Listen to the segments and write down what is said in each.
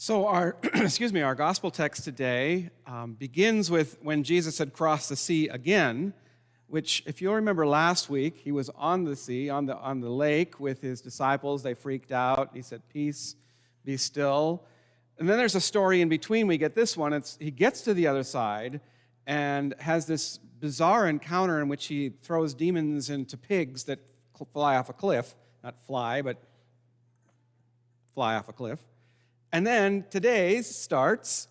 So our our gospel text today begins with when Jesus had crossed the sea again, which, if you'll remember last week, he was on the sea, on the lake with his disciples. They freaked out. He said, "Peace, be still." And then there's a story in between. We get this one. He gets to the other side and has this bizarre encounter in which he throws demons into pigs that fly off a cliff. Not fly, but fly off a cliff. And then today's starts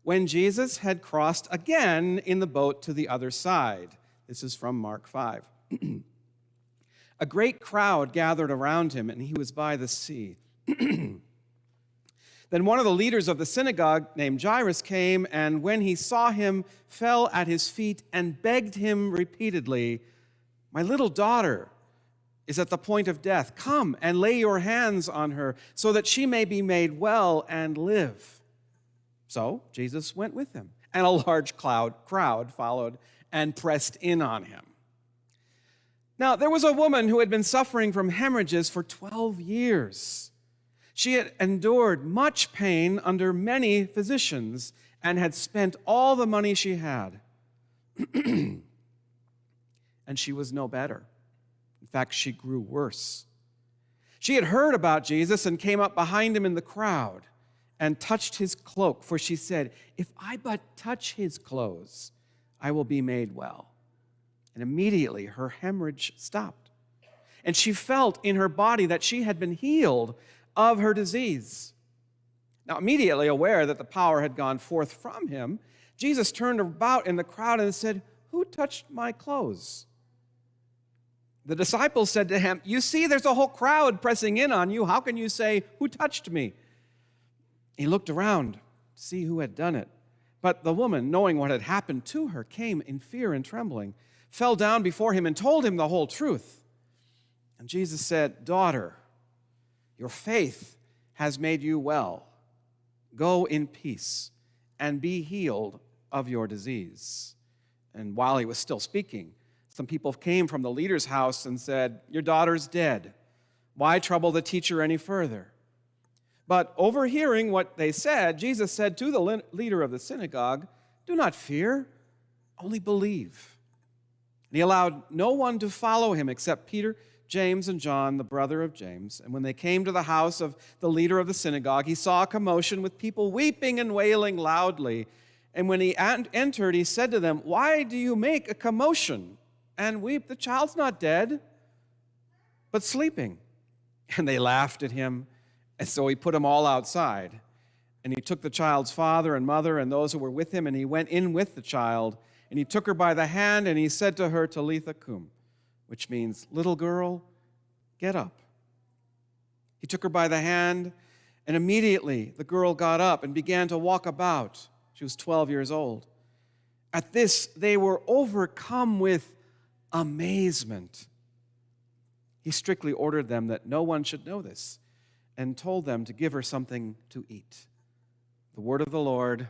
when Jesus had crossed again in the boat to the other side. This is from Mark 5. A great crowd gathered around him, and he was by the sea. Then one of the leaders of the synagogue, named Jairus, came, and when he saw him, fell at his feet and begged him repeatedly, "My little daughter is at the point of death. Come and lay your hands on her so that she may be made well and live." So Jesus went with him, and a large crowd followed and pressed in on him. Now, there was a woman who had been suffering from hemorrhages for 12 years. She had endured much pain under many physicians and had spent all the money she had. And she was no better. In fact, she grew worse. She had heard about Jesus and came up behind him in the crowd and touched his cloak, for she said, "If I but touch his clothes, I will be made well." And immediately her hemorrhage stopped. And she felt in her body that she had been healed of her disease. Now, immediately aware that the power had gone forth from him, Jesus turned about in the crowd and said, "Who touched my clothes?" The disciples said to him, "You see, there's a whole crowd pressing in on you. How can you say, 'Who touched me?'" He looked around to see who had done it. But the woman, knowing what had happened to her, came in fear and trembling, fell down before him and told him the whole truth. And Jesus said, "Daughter, your faith has made you well. Go in peace and be healed of your disease." And while he was still speaking, some people came from the leader's house and said, "Your daughter's dead. Why trouble the teacher any further?" But overhearing what they said, Jesus said to the leader of the synagogue, "Do not fear, only believe." And he allowed no one to follow him except Peter, James, and John, the brother of James. And when they came to the house of the leader of the synagogue, he saw a commotion with people weeping and wailing loudly. And when he entered, he said to them, "Why do you make a commotion and weep? The child's not dead, but sleeping." And they laughed at him. And so he put them all outside. And he took the child's father and mother and those who were with him, and he went in with the child. And he took her by the hand, and he said to her, "Talitha cum," which means, "Little girl, get up." He took her by the hand, and immediately the girl got up and began to walk about. She was 12 years old. At this, they were overcome with amazement. He strictly ordered them that no one should know this and told them to give her something to eat. The word of the Lord.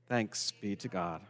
Thanks be to God.